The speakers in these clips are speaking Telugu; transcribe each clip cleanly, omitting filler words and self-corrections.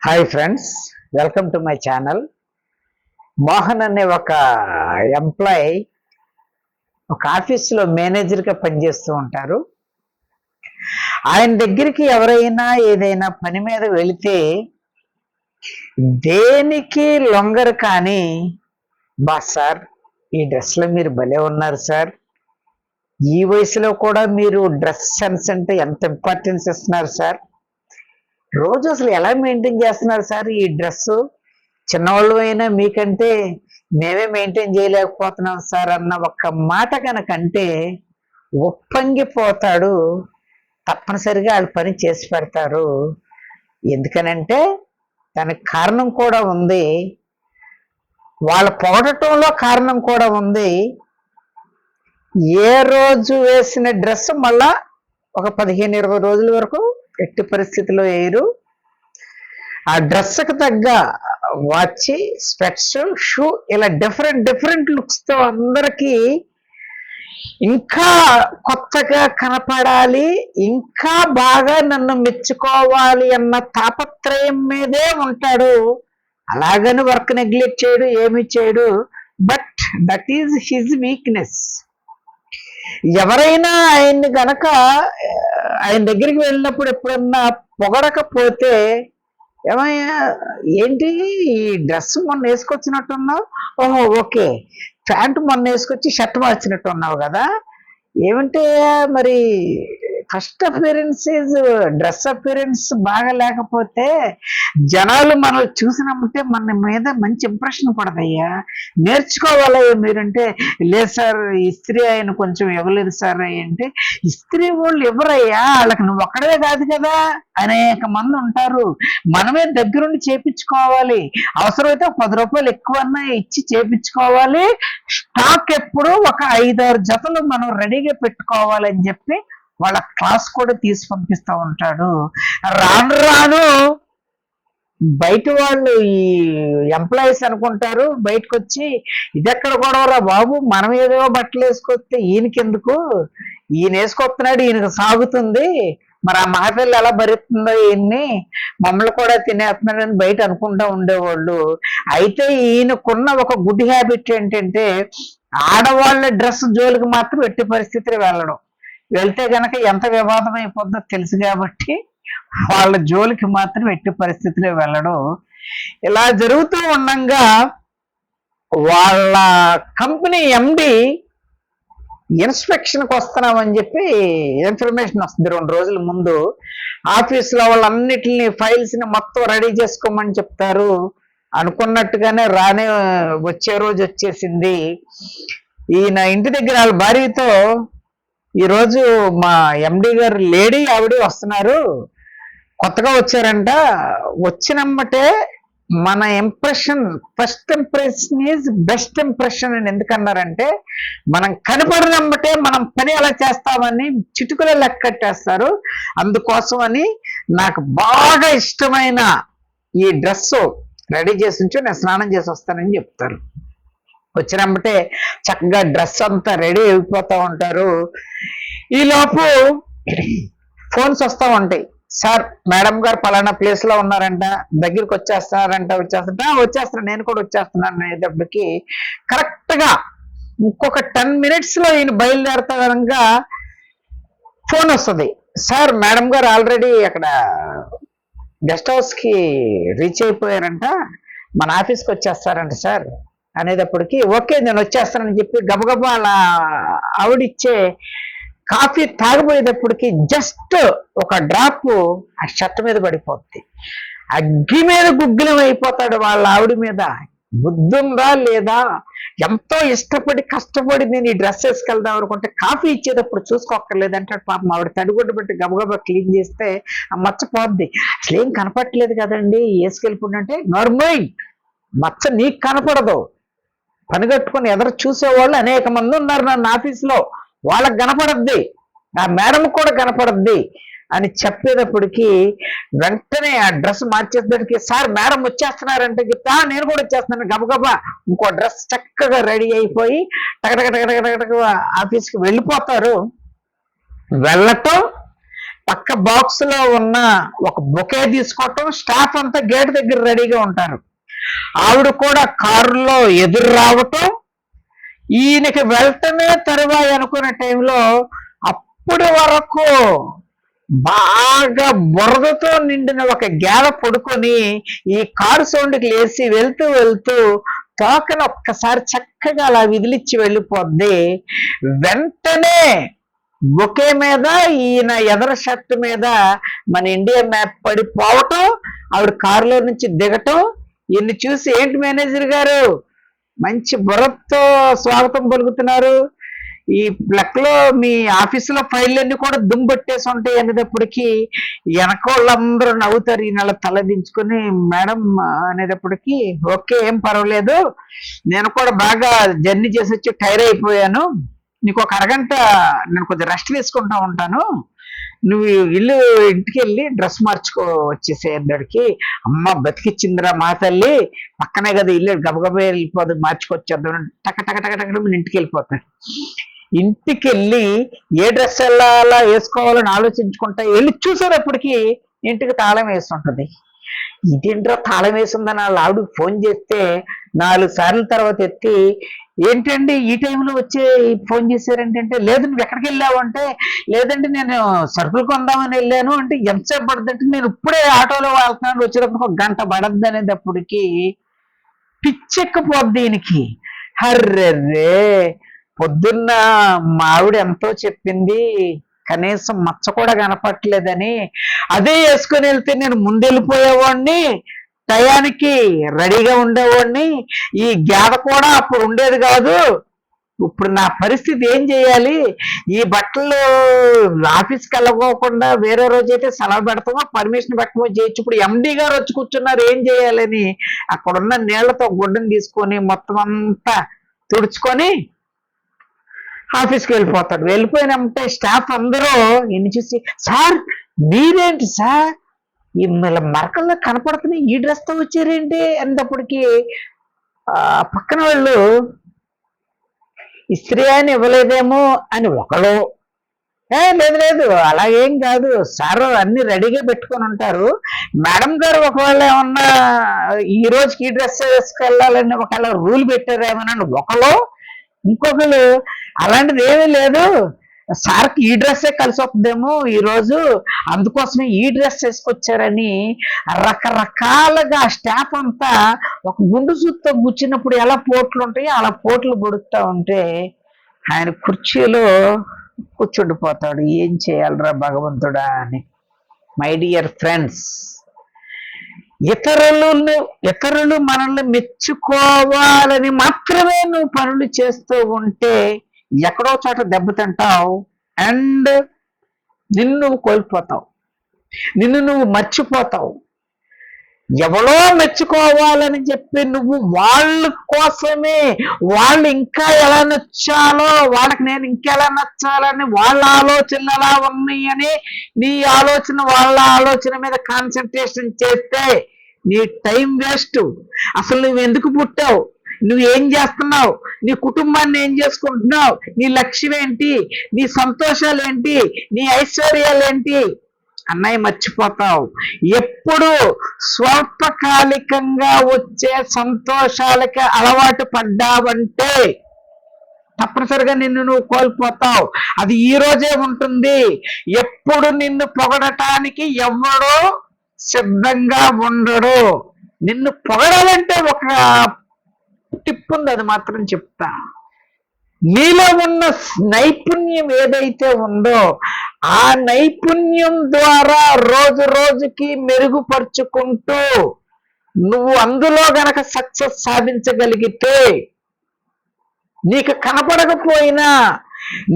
Hi friends, welcome to my channel. Mohan అనే ఒక ఎంప్లాయ్ ఒక ఆఫీసులో మేనేజర్గా పనిచేస్తూ ఉంటారు. ఆయన దగ్గరికి ఎవరైనా ఏదైనా పని మీద వెళితే దేనికి లొంగరు, కానీ సార్ ఈ డ్రెస్లో మీరు భలే ఉన్నారు సార్, ఈ వయసులో కూడా మీరు డ్రెస్ సెన్స్ అంటే ఎంత ఇంపార్టెన్స్ ఇస్తున్నారు సార్, రోజు అసలు ఎలా మెయింటైన్ చేస్తున్నారు సార్ ఈ డ్రెస్, చిన్నవాళ్ళు అయినా మీకంటే మేమే మెయింటైన్ చేయలేకపోతున్నాం సార్ అన్న ఒక్క మాట కనుకంటే ఒప్పంగిపోతాడు. తప్పనిసరిగా వాళ్ళు పని చేసి పెడతారు. ఎందుకనంటే దానికి కారణం కూడా ఉంది, వాళ్ళ పొగడటంలో కారణం కూడా ఉంది. ఏ రోజు వేసిన డ్రెస్ మళ్ళా ఒక 15-20 రోజుల వరకు ఎట్టి పరిస్థితిలో వేయరు. ఆ డ్రెస్కి తగ్గ వాచ్, స్పెట్స్, షూ ఇలా డిఫరెంట్ లుక్స్తో అందరికీ ఇంకా కొత్తగా కనపడాలి, ఇంకా బాగా నన్ను మెచ్చుకోవాలి అన్న తాపత్రయం మీదే ఉంటాడు. అలాగని వర్క్ నెగ్లెక్ట్ చేయడు, ఏమి చేయడు. But that is his weakness. ఎవరైనా ఆయన్ని గనక ఆయన దగ్గరికి వెళ్ళినప్పుడు ఎప్పుడన్నా పొగడకపోతే, ఏమయ్యా ఏంటి ఈ డ్రెస్ మొన్న వేసుకొచ్చినట్టున్నావు, ఓహో ఓకే, ప్యాంటు మొన్న వేసుకొచ్చి షర్ట్ మార్చినట్టు ఉన్నావు కదా, ఏమంటే మరి ఫస్ట్ అపియరెన్స్ డ్రెస్ అపియరెన్స్ బాగా లేకపోతే జనాలు మనల్ని చూసినప్పుడే మన మీద మంచి ఇంప్రెషన్ పడదయ్యా, నేర్చుకోవాలయ్యా మీరంటే. లేదు సార్ ఇస్త్రీ ఆయన కొంచెం ఇవ్వలేదు సార్ అంటే, ఇస్త్రీ వాళ్ళు ఎవరయ్యా, వాళ్ళకి నువ్వు ఒక్కడే కాదు కదా, అనేక మంది ఉంటారు. మనమే దగ్గరుండి చేపించుకోవాలి. అవసరమైతే 10 రూపాయలు ఎక్కువన్నా ఇచ్చి చేపించుకోవాలి. స్టాక్ ఎప్పుడు ఒక 5-6 జతలు మనం రెడీగా పెట్టుకోవాలని చెప్పి వాళ్ళ క్లాస్ కూడా తీసి పంపిస్తూ ఉంటాడు. రాను రాను బయట వాళ్ళు ఈ ఎంప్లాయీస్ అనుకుంటారు, బయటకు వచ్చి ఇదెక్కడ గొడవరా బాబు, మనం ఏదో బట్టలు వేసుకొస్తే ఈయనకెందుకు, ఈయన వేసుకొస్తున్నాడు ఈయనకు సాగుతుంది, మరి ఆ మహపిల్ల ఎలా భరిస్తుందో ఈయన్ని, మమ్మల్ని కూడా తినేస్తున్నాడని బయట అనుకుంటూ ఉండేవాళ్ళు. అయితే ఈయనకున్న ఒక గుడ్ హ్యాబిట్ ఏంటంటే, ఆడవాళ్ళ డ్రెస్ జోలికి మాత్రం ఎట్టి పరిస్థితులు వెళ్ళడం. వెళ్తే గనక ఎంత వివాదం అయిపోద్దో తెలుసు కాబట్టి వాళ్ళ జోలికి మాత్రం ఎట్టి పరిస్థితుల్లో వెళ్ళడం. ఇలా జరుగుతూ ఉండగా వాళ్ళ కంపెనీ ఎండి ఇన్స్పెక్షన్కి వస్తున్నామని చెప్పి ఇన్ఫర్మేషన్ వస్తుంది 2 రోజుల ముందు. ఆఫీసులో వాళ్ళన్నిటిని ఫైల్స్ని మొత్తం రెడీ చేసుకోమని చెప్తారు. అనుకున్నట్టుగానే వచ్చే రోజు వచ్చేసింది. ఈయన ఇంటి దగ్గర వాళ్ళ భార్యతో, ఈరోజు మా ఎండి గారు లేడీ ఆవిడ వస్తున్నారు, కొత్తగా వచ్చారంట, వచ్చినమ్మటే మన impression, first impression is best impression అని ఎందుకన్నారంటే, మనం కనపడినమ్మటే మనం పని ఎలా చేస్తామని చిటుకులో లెక్కట్టేస్తారు. అందుకోసం అని నాకు బాగా ఇష్టమైన ఈ డ్రెస్ రెడీ చేసి ఉంచు, నేను స్నానం చేసి వస్తానని చెప్తారు. వచ్చినమ్మటే చక్కగా డ్రెస్ అంతా రెడీ అయిపోతూ ఉంటారు. ఈలోపు ఫోన్స్ వస్తూ ఉంటాయి. సార్ మేడం గారు పలానా ప్లేస్లో ఉన్నారంట, దగ్గరికి వచ్చేస్తాను, నేను కూడా వచ్చేస్తున్నాను అనేటప్పటికి కరెక్ట్గా ఇంకొక 10 minutesలో ఈయన బయలుదేరుతా కనుక ఫోన్ వస్తుంది. సార్ మేడం గారు ఆల్రెడీ అక్కడ గెస్ట్ హౌస్కి రీచ్ అయిపోయారంట, మన ఆఫీస్కి వచ్చేస్తారంట సార్ అనేటప్పటికి, ఓకే నేను వచ్చేస్తానని చెప్పి గబగబా అలా ఆవిడిచ్చే కాఫీ తాగబోయేటప్పటికి జస్ట్ ఒక డ్రాప్ ఆ షర్ట్ మీద పడిపోద్ది. అగ్గి మీద గుగ్గిలం అయిపోతాడు వాళ్ళ ఆవిడ మీద. బుద్ధుందా లేదా, ఎంతో ఇష్టపడి కష్టపడి నేను ఈ డ్రెస్ వేసుకెళ్దాం అనుకుంటే కాఫీ ఇచ్చేటప్పుడు చూసుకోక్కర్లేదంటాడు. పాపం ఆవిడ తడిగుడ్డు పెట్టి గబగబా క్లీన్ చేస్తే ఆ మచ్చపోద్ది. అసలు ఏం కనపట్లేదు కదండి వేసుకెళ్ళిపోండి, నార్మల్ మచ్చ నీకు కనపడదు, పని కట్టుకుని ఎదురు చూసేవాళ్ళు అనేక మంది ఉన్నారు నన్ను ఆఫీసులో, వాళ్ళకి కనపడద్ది, నా మేడం కూడా కనపడద్ది అని చెప్పేటప్పటికి వెంటనే ఆ డ్రెస్ మార్చేసరికి, సార్ మేడం వచ్చేస్తున్నారంటే చెప్తా, నేను కూడా వచ్చేస్తున్నాను, గబగబా ఇంకో డ్రెస్ చక్కగా రెడీ అయిపోయి టకటక ఆఫీస్కి వెళ్ళిపోతారు. వెళ్ళటం పక్క బాక్స్ లో ఉన్న ఒక బొకే తీసుకోవటం, స్టాఫ్ అంతా గేట్ దగ్గర రెడీగా ఉంటారు. ఆవిడ కూడా కారులో ఎదురు రావటం, ఈయనకి వెళ్తమే తరువాయి అనుకున్న టైంలో అప్పటి వరకు బాగా బురదతో నిండిన ఒక గేద పడుకొని ఈ కారు సౌండ్కి లేచి వెళ్తూ వెళ్తూ తోకను ఒక్కసారి చక్కగా అలా విదిలిచ్చి వెళ్ళిపోద్ది. వెంటనే బొకే మీద, ఈయన ఎదర షర్ట్ మీద మన ఇండియా మ్యాప్ పడిపోవటం, ఆవిడ కారులో నుంచి దిగటం. ఈయన్ని చూసి, ఏంటి మేనేజర్ గారు మంచి బుర్రతో స్వాగతం పలుకుతున్నారు, ఈ లెక్కలో మీ ఆఫీసులో ఫైళ్ళన్నీ కూడా దుమ్ముపట్టేసి ఉంటాయి అనేటప్పటికీ వెనక వాళ్ళందరూ నవ్వుతారు. ఈ నెల తల దించుకొని, మేడం అనేటప్పటికీ, ఓకే ఏం పర్వాలేదు, నేను కూడా బాగా జర్నీ చేసి వచ్చి టైర్ అయిపోయాను, నీకు ఒక అరగంట నేను కొద్దిగా రెస్ట్ తీసుకుంటా ఉంటాను, నువ్వు ఇంటికి వెళ్ళి డ్రెస్ మార్చుకో వచ్చేసేద్దడికి. అమ్మ బతికిచ్చిందిరా మా తల్లి, పక్కనే కదా ఇల్లు, గబగబే వెళ్ళిపోదు, మార్చుకొచ్చేద్దాం, టక టక టక టక మన ఇంటికి వెళ్ళిపోతాను. ఇంటికి వెళ్ళి ఏ డ్రెస్ ఎలా వేసుకోవాలని ఆలోచించుకుంటా వెళ్ళి చూసేటప్పటికి ఇంటికి తాళం వేస్తుంటది. ఇదేంట్రా తాళం వేసిందని వాళ్ళ ఆవిడకి ఫోన్ చేస్తే 4 సార్లు తర్వాత ఎత్తి, ఏంటండి ఈ టైంలో వచ్చి ఫోన్ చేశారేంటంటే, లేదు నువ్వు ఎక్కడికి వెళ్ళావు అంటే, లేదండి నేను సరుకులు కొందామని వెళ్ళాను అంటే, ఎంతసేపు పడుతుందంటే, నేను ఇప్పుడే ఆటోలో వెళ్తున్నాను, వచ్చేటప్పుడు 1 గంట పడద్దు అనేటప్పటికి పిచ్చెక్కిపోద్ది దీనికి. హర్రెర్రే, పొద్దున్న మావిడ ఎంతో చెప్పింది, కనీసం మచ్చ కూడా కనపట్లేదని, అదే వేసుకుని వెళ్తే నేను ముందెళ్ళిపోయేవాడిని, టయానికి రెడీగా ఉండేవాడిని, ఈ గేద కూడా అప్పుడు ఉండేది కాదు, ఇప్పుడు నా పరిస్థితి ఏం చేయాలి, ఈ బట్టలు ఆఫీస్కి వెళ్ళకోకుండా వేరే రోజైతే సెలవు పెడతామో పర్మిషన్ పెట్టమో చేయొచ్చు, ఇప్పుడు ఎండి గారు వచ్చి కూర్చున్నారు ఏం చేయాలని అక్కడున్న నీళ్లతో గుడ్డను తీసుకొని మొత్తం అంతా తుడుచుకొని ఆఫీస్కి వెళ్ళిపోతాడు. వెళ్ళిపోయినంటే స్టాఫ్ అందరూ ఎన్ని చూసి, సార్ మీరేంటి సార్ ఈ మరకల్లో కనపడుతున్నాయి, ఈ డ్రెస్తో వచ్చారేంటి అనేటప్పటికి పక్కన వాళ్ళు ఇస్త్రీ అని ఇవ్వలేదేమో అని ఒకళ్ళు, లేదు లేదు అలాగేం కాదు సార్, అన్ని రెడీగా పెట్టుకొని ఉంటారు, మేడం గారు ఒకవేళ ఏమన్నా ఈ రోజుకి ఈ డ్రెస్ వేసుకెళ్ళాలని ఒకవేళ రూల్ పెట్టారేమోనని ఒకళ్ళు, ఇంకొకరు అలాంటిది ఏమీ లేదు, సార్కి ఈ డ్రెస్సే కలిసి వస్తుందేమో ఈ రోజు, అందుకోసమే ఈ డ్రెస్ వేసుకొచ్చారని రకరకాలుగా స్టాఫ్ అంతా ఒక గుండు సూత్తో గుచ్చినప్పుడు ఎలా పోట్లు ఉంటాయో అలా పోట్లు పొడుస్తూ ఉంటే ఆయన కుర్చీలో కూర్చుండిపోతాడు. ఏం చేయాలరా భగవంతుడా అని. మై డియర్ ఫ్రెండ్స్, ఇతరులు మనల్ని మెచ్చుకోవాలని మాత్రమే నువ్వు పనులు చేస్తూ ఉంటే ఎక్కడో చోట దెబ్బతింటావు అండ్ నిన్ను నువ్వు కోల్పోతావు, నిన్ను నువ్వు మర్చిపోతావు. ఎవరో మెచ్చుకోవాలని చెప్పి నువ్వు వాళ్ళ కోసమే, వాళ్ళు ఇంకా ఎలా నచ్చాలో, వాళ్ళకి నేను ఇంకెలా నచ్చాలని వాళ్ళ ఆలోచనలు ఎలా ఉన్నాయని నీ ఆలోచన వాళ్ళ ఆలోచన మీద కాన్సన్ట్రేషన్ చేస్తే నీ టైం వేస్ట్. అసలు నువ్వు ఎందుకు పుట్టావు, నువ్వు ఏం చేస్తున్నావు, నీ కుటుంబాన్ని ఏం చేసుకుంటున్నావు, నీ లక్ష్యం ఏంటి, నీ సంతోషాలు ఏంటి, నీ ఐశ్వర్యాలు ఏంటి అన్నయ్య మర్చిపోతావు. ఎప్పుడు స్వల్పకాలికంగా వచ్చే సంతోషాలకి అలవాటు పడ్డావంటే తప్పనిసరిగా నిన్ను నువ్వు కోల్పోతావు. అది ఈ రోజే ఉంటుంది. ఎప్పుడు నిన్ను పొగడటానికి ఎవడో సిద్ధంగా ఉండడు. నిన్ను పొగడాలంటే ఒక టిప్ ఉంది, అది మాత్రం చెప్తా. నీలో ఉన్న నైపుణ్యం ఏదైతే ఉందో ఆ నైపుణ్యం ద్వారా రోజు రోజుకి మెరుగుపరుచుకుంటూ నువ్వు అందులో గనక సక్సెస్ సాధించగలిగితే నీకు కనపడకపోయినా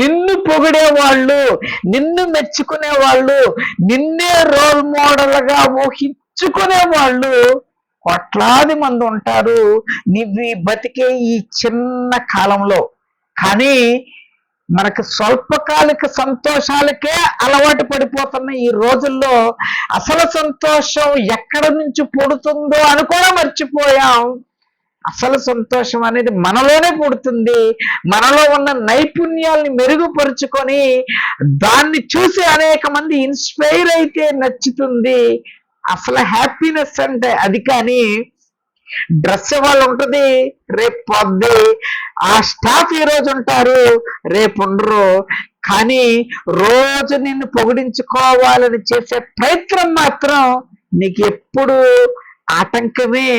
నిన్ను పొగిడేవాళ్ళు, నిన్ను మెచ్చుకునేవాళ్ళు, నిన్నే రోల్ మోడల్గా ఊహించుకునేవాళ్ళు కోట్లాది మంది ఉంటారు నువ్వు బతికే ఈ చిన్న కాలంలో. కానీ మనకు స్వల్పకాలిక సంతోషాలకే అలవాటు పడిపోతున్న ఈ రోజుల్లో అసలు సంతోషం ఎక్కడ నుంచి పుడుతుందో అని కూడా మర్చిపోయాం. అసలు సంతోషం అనేది మనలోనే పుడుతుంది. మనలో ఉన్న నైపుణ్యాల్ని మెరుగుపరుచుకొని దాన్ని చూసి అనేక మంది ఇన్స్పైర్ అయితే నచ్చుతుంది. అసలు హ్యాపీనెస్ అంటే అది. కానీ డ్రెస్ వాళ్ళు ఉంటుంది, రేపు పోద్ది. ఆ స్టాఫ్ ఈ రోజు ఉంటారు, రేపు ఉండరు. కానీ రోజు నిన్ను పొగిడించుకోవాలని చేసే ప్రయత్నం మాత్రం నీకు ఎప్పుడు ఆటంకమే,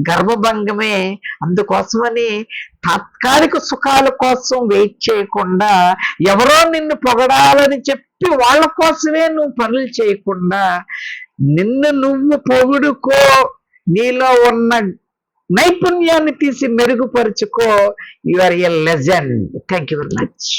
గర్వభంగమే. అందుకోసమని తాత్కాలిక సుఖాల కోసం వెయిట్ చేయకుండా, ఎవరో నిన్ను పొగడాలని చెప్పి వాళ్ళ కోసమే నువ్వు పనులు చేయకుండా నిన్ను నువ్వు పొగుడుకో. నీలో ఉన్న నైపుణ్యాన్ని తీసి మెరుగుపరుచుకో. You are a legend. Thank you very much.